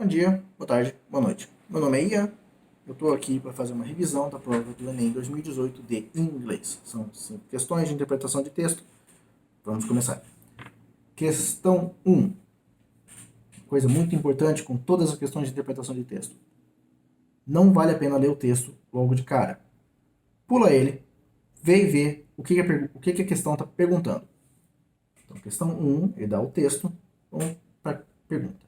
Bom dia, boa tarde, boa noite. Meu nome é Ian, eu estou aqui para fazer uma revisão da prova do Enem 2018 de inglês. São 5 questões de interpretação de texto. Vamos começar. Questão 1. Coisa muito importante com todas as questões de interpretação de texto. Não vale a pena ler o texto logo de cara. Pula ele, vê e vê o que a questão está perguntando. Então, questão 1, ele dá o texto, vamos para a pergunta.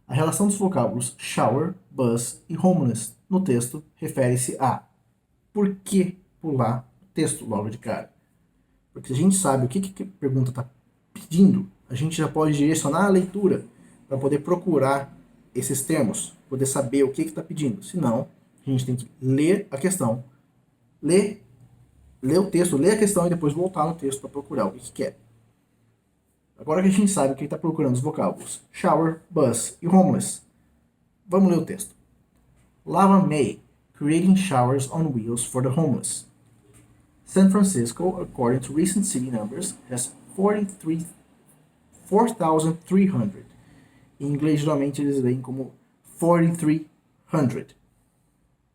A relação dos vocábulos shower, bus e homeless no texto refere-se a por que pular o texto logo de cara. Porque se a gente sabe o que a pergunta está pedindo, a gente já pode direcionar a leitura para poder procurar esses termos, poder saber o que está pedindo. Senão, a gente tem que ler a questão, ler o texto, ler a questão e depois voltar no texto para procurar o que quer. Agora que a gente sabe o que está procurando os vocábulos shower, bus e homeless, vamos ler o texto. Lava May, creating showers on wheels for the homeless. San Francisco, according to recent city numbers, has 4,300. Em inglês, geralmente, eles leem como 4,300.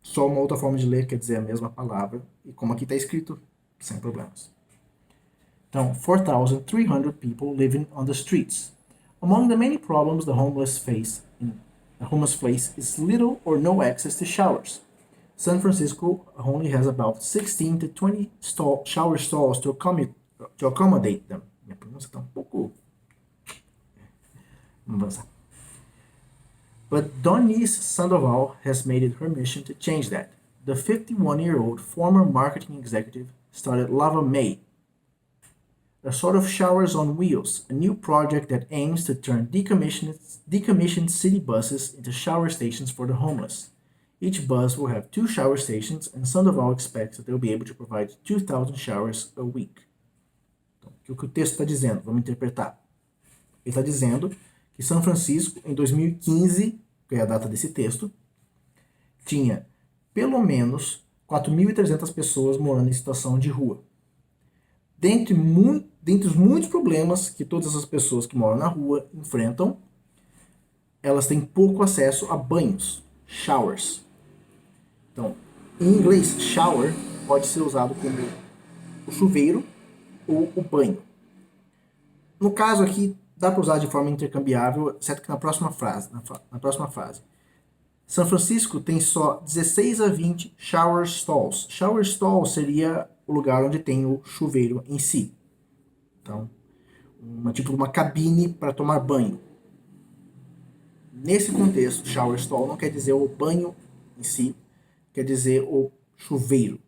Só uma outra forma de ler quer dizer a mesma palavra. E como aqui está escrito, sem problemas. Então, 4,300 people living on the streets. Among the many problems the homeless face is little or no access to showers. San Francisco only has about 16 to 20 shower stalls to accommodate them. Minha pronúncia está um pouco... Vamos avançar. But Denise Sandoval has made it her mission to change that. The 51-year-old former marketing executive started Lava May, a sort of showers on wheels, a new project that aims to turn decommissioned city buses into shower stations for the homeless. Each bus will have 2 shower stations, and Sandoval expects that they will be able to provide 2,000 showers a week. Então, o que o texto está dizendo? Vamos interpretar. Ele está dizendo que São Francisco, em 2015, que é a data desse texto, tinha pelo menos 4.300 pessoas morando em situação de rua. Dentre os muitos problemas que todas as pessoas que moram na rua enfrentam, elas têm pouco acesso a banhos, showers. Então, em inglês, shower pode ser usado como o chuveiro ou o banho. No caso aqui, dá para usar de forma intercambiável, exceto que na próxima frase. São Francisco tem só 16 a 20 shower stalls. Shower stall seria o lugar onde tem o chuveiro em si. Então, tipo uma cabine para tomar banho. Nesse contexto, shower stall não quer dizer o banho em si, quer dizer o chuveiro.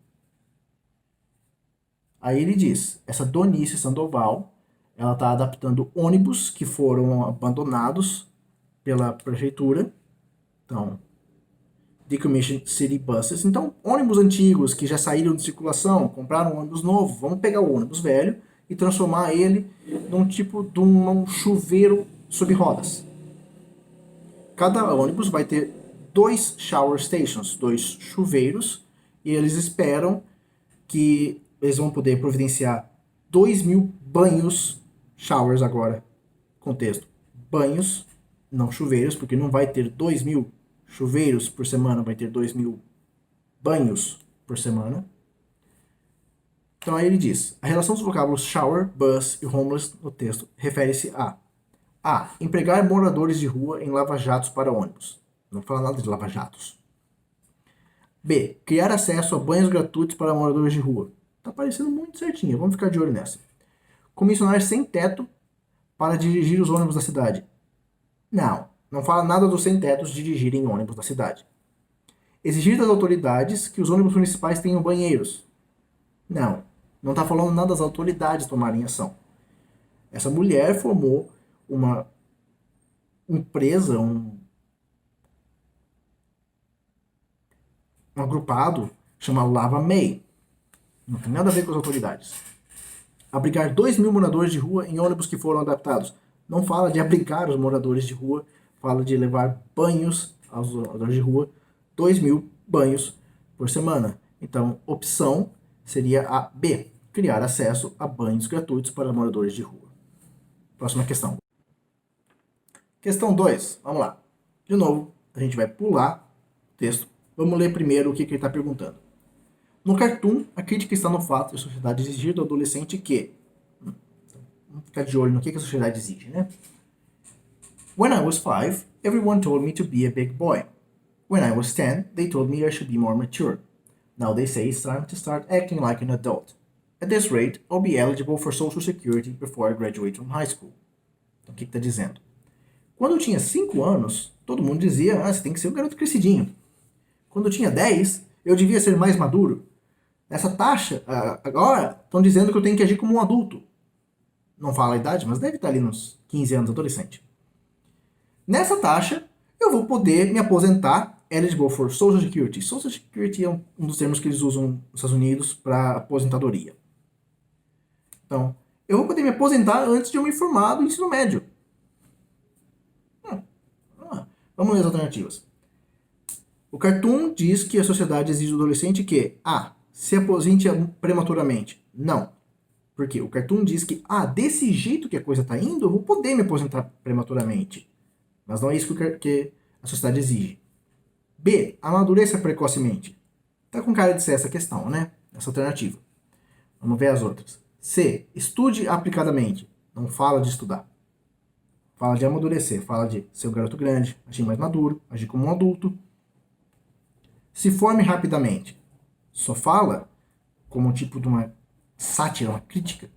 Aí ele diz, essa Donice Sandoval, ela está adaptando ônibus que foram abandonados pela prefeitura. Então, Decommissioned City Buses. Então, ônibus antigos que já saíram de circulação, compraram um ônibus novo, vamos pegar o ônibus velho e transformar ele num tipo de um chuveiro sob rodas. Cada ônibus vai ter 2 shower stations, 2 chuveiros, e eles esperam que eles vão poder providenciar 2.000 banhos, showers agora, contexto, banhos, não chuveiros, porque não vai ter 2.000 chuveiros por semana, vai ter 2.000 banhos por semana. Então aí ele diz, a relação dos vocábulos shower, bus e homeless no texto refere-se a empregar moradores de rua em lava-jatos para ônibus. Não fala nada de lava-jatos. B, criar acesso a banhos gratuitos para moradores de rua. Tá parecendo muito certinho, vamos ficar de olho nessa. Comissionar sem teto para dirigir os ônibus da cidade. Não fala nada dos sem-tetos dirigirem ônibus da cidade. Exigir das autoridades que os ônibus municipais tenham banheiros. Não está falando nada das autoridades tomarem ação. Essa mulher formou uma empresa, um agrupado chamado Lava May. Não tem nada a ver com as autoridades. Abrigar 2.000 moradores de rua em ônibus que foram adaptados. Não fala de abrigar os moradores de rua, fala de levar banhos aos moradores de rua, 2.000 banhos por semana. Então, opção seria a B, criar acesso a banhos gratuitos para moradores de rua. Próxima questão. Questão 2, vamos lá. De novo, a gente vai pular o texto. Vamos ler primeiro o que ele está perguntando. No cartoon, a crítica está no fato de a sociedade exigir do adolescente que... Vamos ficar de olho no que a sociedade exige, né? When I was 5, everyone told me to be a big boy. When I was 10, they told me I should be more mature. Now they say it's time to start acting like an adult. At this rate, I'll be eligible for Social Security before I graduate from high school. Então, o que está dizendo? Quando eu tinha 5 anos, todo mundo dizia, você tem que ser um garoto crescidinho. Quando eu tinha 10, eu devia ser mais maduro. Nessa taxa, agora, estão dizendo que eu tenho que agir como um adulto. Não fala a idade, mas deve estar ali nos 15 anos, adolescente. Nessa taxa, eu vou poder me aposentar, eligible for Social Security. Social Security é um dos termos que eles usam nos Estados Unidos para aposentadoria. Então, eu vou poder me aposentar antes de eu me formar do ensino médio. Vamos ler as alternativas. O cartoon diz que a sociedade exige do adolescente que se aposente prematuramente. Não. Porque o cartoon diz que, desse jeito que a coisa está indo, eu vou poder me aposentar prematuramente. Mas não é isso que a sociedade exige. B, amadureça precocemente. Tá com cara de ser essa questão, né? Essa alternativa. Vamos ver as outras. C, estude aplicadamente. Não fala de estudar. Fala de amadurecer. Fala de ser um garoto grande, agir mais maduro, agir como um adulto. Se forme rapidamente. Só fala como um tipo de uma sátira, uma crítica.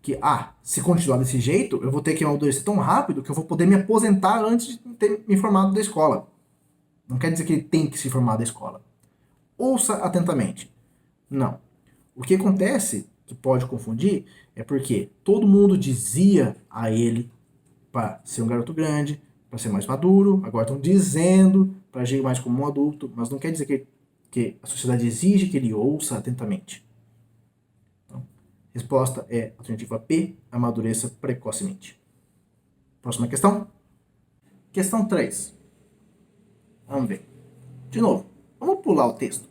Que, se continuar desse jeito, eu vou ter que amadurecer tão rápido que eu vou poder me aposentar antes de ter me formado da escola. Não quer dizer que ele tem que se formar da escola. Ouça atentamente. Não. O que acontece, que pode confundir, é porque todo mundo dizia a ele para ser um garoto grande, para ser mais maduro, agora estão dizendo para agir mais como um adulto, mas não quer dizer que a sociedade exige que ele ouça atentamente. Então, resposta é a alternativa B, amadureça precocemente. Próxima questão. Questão 3. Vamos ver. De novo, vamos pular o texto.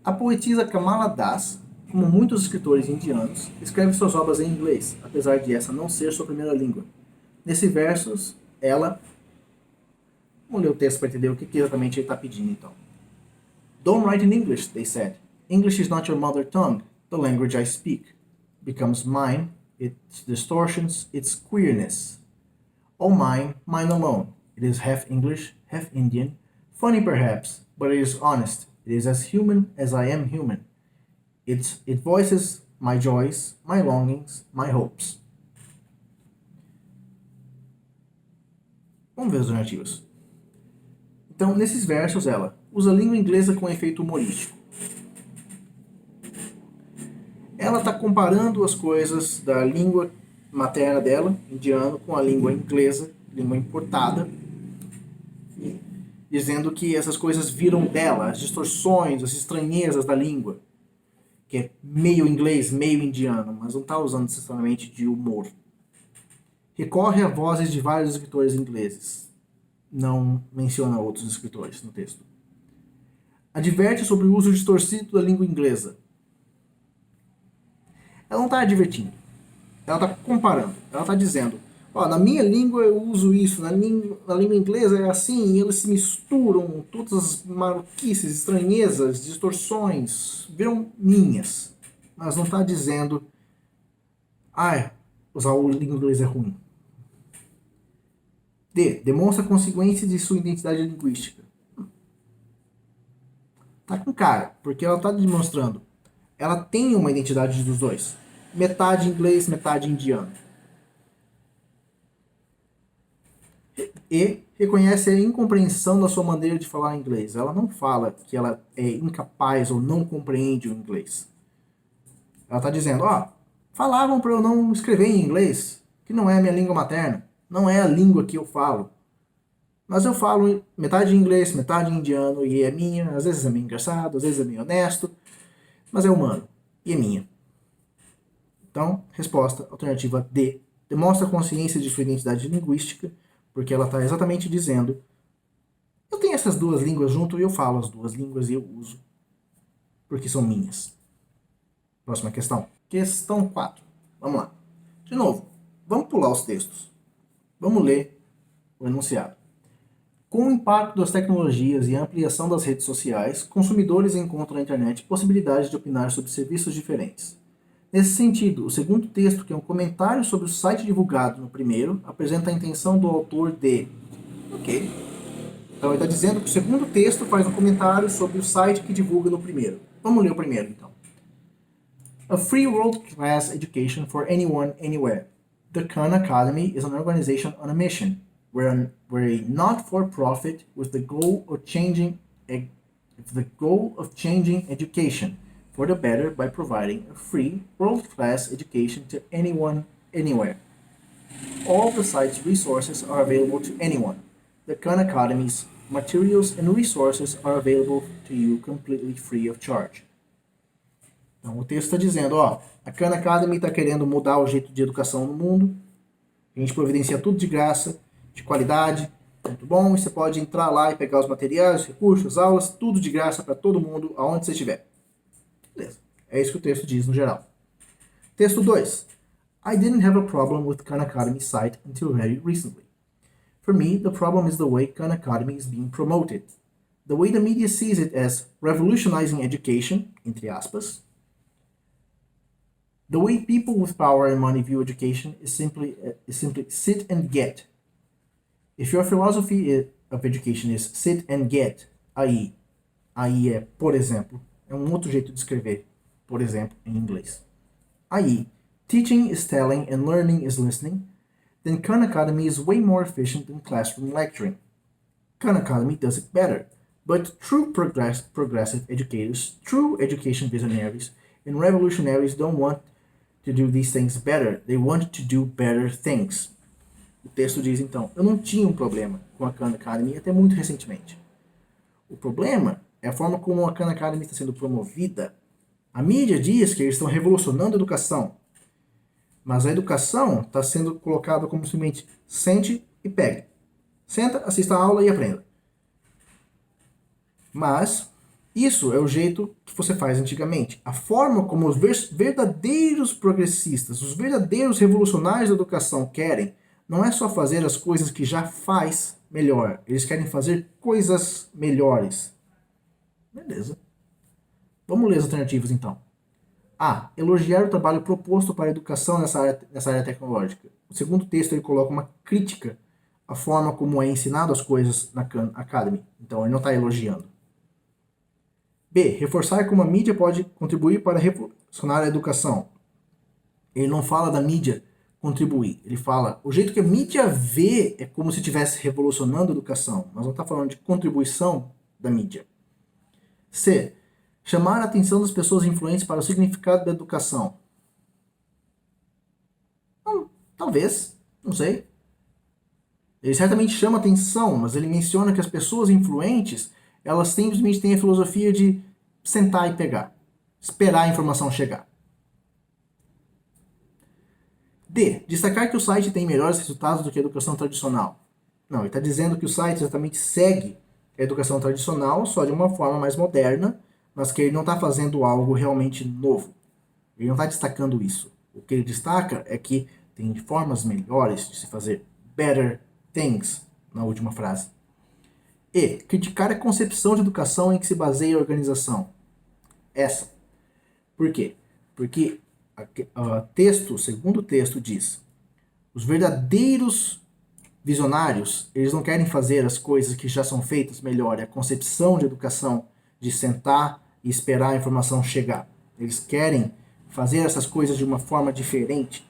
A poetisa Kamala Das, como muitos escritores indianos, escreve suas obras em inglês, apesar de essa não ser sua primeira língua. Nesse versos, ela... Vamos ler o texto para entender o que exatamente ele está pedindo, então. Don't write in English, they said. English is not your mother tongue. The language I speak becomes mine, its distortions, its queerness. All mine, mine alone. It is half English, half Indian. Funny perhaps, but it is honest. It is as human as I am human. It voices my joys, my longings, my hopes. Vamos ver as alternativas. Então, nesses versos, ela usa a língua inglesa com efeito humorístico. Ela está comparando as coisas da língua materna dela, indiano, com a língua inglesa, língua importada, dizendo que essas coisas viram dela, as distorções, as estranhezas da língua, que é meio inglês, meio indiano, mas não está usando necessariamente de humor. Recorre a vozes de vários escritores ingleses. Não menciona outros escritores no texto. Adverte sobre o uso distorcido da língua inglesa. Ela não está advertindo. Ela está comparando. Ela está dizendo, na minha língua eu uso isso, na língua inglesa é assim, e eles se misturam, todas as maluquices, estranhezas, distorções, viram minhas. Mas não está dizendo, usar a língua inglesa é ruim. D. Demonstra consequências de sua identidade linguística. Tá com cara, porque ela está demonstrando. Ela tem uma identidade dos dois. Metade inglês, metade indiano. E reconhece a incompreensão da sua maneira de falar inglês. Ela não fala que ela é incapaz ou não compreende o inglês. Ela está dizendo, falavam para eu não escrever em inglês, que não é a minha língua materna. Não é a língua que eu falo. Mas eu falo metade em inglês, metade em indiano, e é minha. Às vezes é meio engraçado, às vezes é meio honesto, mas é humano, e é minha. Então, resposta, alternativa D. Demonstra consciência de sua identidade linguística, porque ela está exatamente dizendo, eu tenho essas duas línguas junto e eu falo as duas línguas e eu uso, porque são minhas. Próxima questão. Questão 4. Vamos lá. De novo, vamos pular os textos. Vamos ler o enunciado. Com o impacto das tecnologias e a ampliação das redes sociais, consumidores encontram na internet possibilidades de opinar sobre serviços diferentes. Nesse sentido, o segundo texto, que é um comentário sobre o site divulgado no primeiro, apresenta a intenção do autor de... Ok. Então ele está dizendo que o segundo texto faz um comentário sobre o site que divulga no primeiro. Vamos ler o primeiro, então. A free world-class education for anyone, anywhere. The Khan Academy is an organization on a mission. We're a not-for-profit with the goal of changing education for the better by providing a free, world-class education to anyone, anywhere. All the site's resources are available to anyone. The Khan Academy's materials and resources are available to you completely free of charge. Então o texto está dizendo, ó, a Khan Academy está querendo mudar o jeito de educação no mundo. A gente providencia tudo de graça, de qualidade, muito bom. E você pode entrar lá e pegar os materiais, os recursos, as aulas, tudo de graça para todo mundo, aonde você estiver. Beleza. É isso que o texto diz no geral. Texto 2. I didn't have a problem with Khan Academy site until very recently. For me, the problem is the way Khan Academy is being promoted. The way the media sees it as revolutionizing education, entre aspas. The way people with power and money view education is simply sit and get. If your philosophy of education is sit and get, aí é, por exemplo, é um outro jeito de escrever, por exemplo, em inglês. Aí, teaching is telling and learning is listening, then Khan Academy is way more efficient than classroom lecturing. Khan Academy does it better, but true progressive educators, true education visionaries, and revolutionaries don't want to do these things better. They want to do better things. O texto diz, então, eu não tinha um problema com a Khan Academy até muito recentemente. O problema é a forma como a Khan Academy está sendo promovida. A mídia diz que eles estão revolucionando a educação, mas a educação está sendo colocada como simplesmente sente e pegue. Senta, assista a aula e aprenda. Mas isso é o jeito que você faz antigamente. A forma como os verdadeiros progressistas, os verdadeiros revolucionários da educação querem, não é só fazer as coisas que já faz melhor. Eles querem fazer coisas melhores. Beleza. Vamos ler as alternativas então. A. Elogiar o trabalho proposto para a educação nessa área tecnológica. O segundo texto ele coloca uma crítica à forma como é ensinado as coisas na Khan Academy. Então ele não está elogiando. B. Reforçar como a mídia pode contribuir para revolucionar a educação. Ele não fala da mídia contribuir. Ele fala, o jeito que a mídia vê é como se estivesse revolucionando a educação, mas não está falando de contribuição da mídia. C. Chamar a atenção das pessoas influentes para o significado da educação. Talvez, não sei. Ele certamente chama atenção, mas ele menciona que as pessoas influentes, elas simplesmente têm a filosofia de sentar e pegar, esperar a informação chegar. D. Destacar que o site tem melhores resultados do que a educação tradicional. Não, ele está dizendo que o site exatamente segue a educação tradicional, só de uma forma mais moderna, mas que ele não está fazendo algo realmente novo. Ele não está destacando isso. O que ele destaca é que tem formas melhores de se fazer better things, na última frase. E. Criticar a concepção de educação em que se baseia a organização. Essa. Por quê? Porque o segundo texto diz, os verdadeiros visionários, eles não querem fazer as coisas que já são feitas melhor. É a concepção de educação de sentar e esperar a informação chegar. Eles querem fazer essas coisas de uma forma diferente,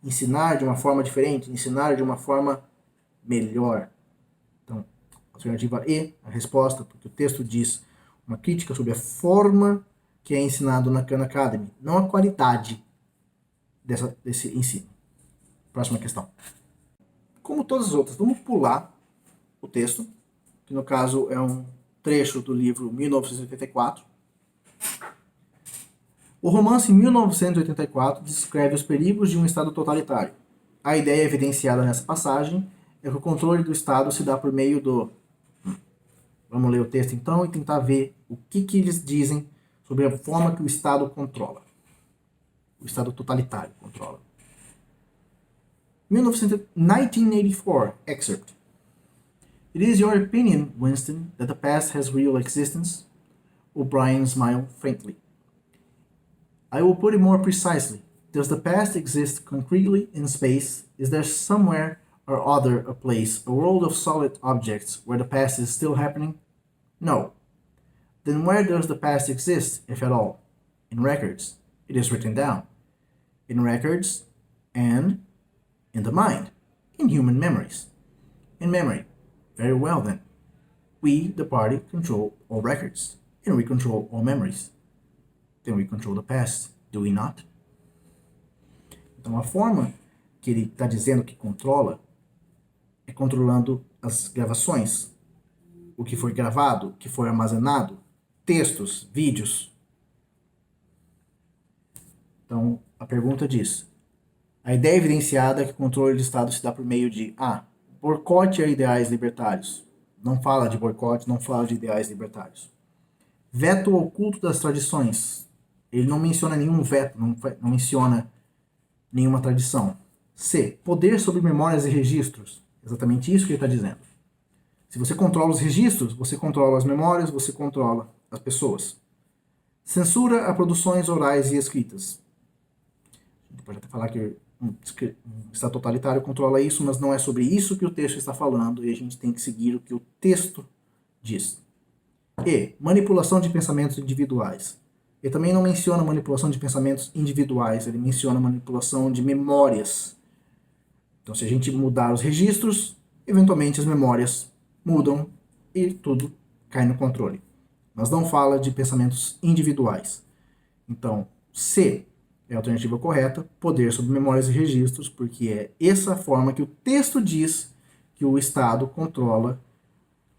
ensinar de uma forma diferente, ensinar de uma forma melhor. Então, alternativa E, a resposta, porque o texto diz uma crítica sobre a forma que é ensinado na Khan Academy, não a qualidade desse ensino. Próxima questão. Como todas as outras, vamos pular o texto, que no caso é um trecho do livro 1984. O romance 1984 descreve os perigos de um Estado totalitário. A ideia evidenciada nessa passagem é que o controle do Estado se dá por meio do... Vamos ler o texto então e tentar ver o que eles dizem sobre a forma que o Estado controla. O Estado totalitário controla. 1984, excerpt. It is your opinion, Winston, that the past has real existence? O'Brien smiled faintly. I will put it more precisely. Does the past exist concretely in space? Is there somewhere or other a place, a world of solid objects, where the past is still happening? No. Then where does the past exist, if at all? In records. It is written down. In records and in the mind. In human memories. In memory. Very well then. We, the party, control all records. And we control all memories. Then we control the past, do we not? Então a forma que ele está dizendo que controla é controlando as gravações, o que foi gravado, o que foi armazenado, textos, vídeos. Então a pergunta diz: a ideia evidenciada é que o controle de Estado se dá por meio de A. Boicote a ideais libertários. Não fala de boicote, não fala de ideais libertários. Veto ao culto das tradições. Ele não menciona nenhum veto, não menciona nenhuma tradição. C. Poder sobre memórias e registros. Exatamente isso que ele está dizendo. Se você controla os registros, você controla as memórias, você controla as pessoas. Censura a produções orais e escritas. A gente pode até falar que um Estado totalitário controla isso, mas não é sobre isso que o texto está falando, e a gente tem que seguir o que o texto diz. E. Manipulação de pensamentos individuais. Ele também não menciona manipulação de pensamentos individuais, ele menciona manipulação de memórias. Então, se a gente mudar os registros, eventualmente as memórias mudam e tudo cai no controle. Mas não fala de pensamentos individuais. Então, C é a alternativa correta, poder sobre memórias e registros, porque é essa forma que o texto diz que o Estado controla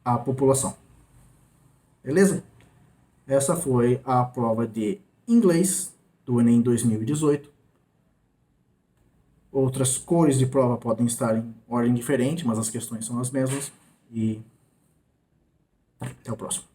a população. Beleza? Essa foi a prova de inglês do Enem 2018. Outras cores de prova podem estar em ordem diferente, mas as questões são as mesmas. E até o próximo.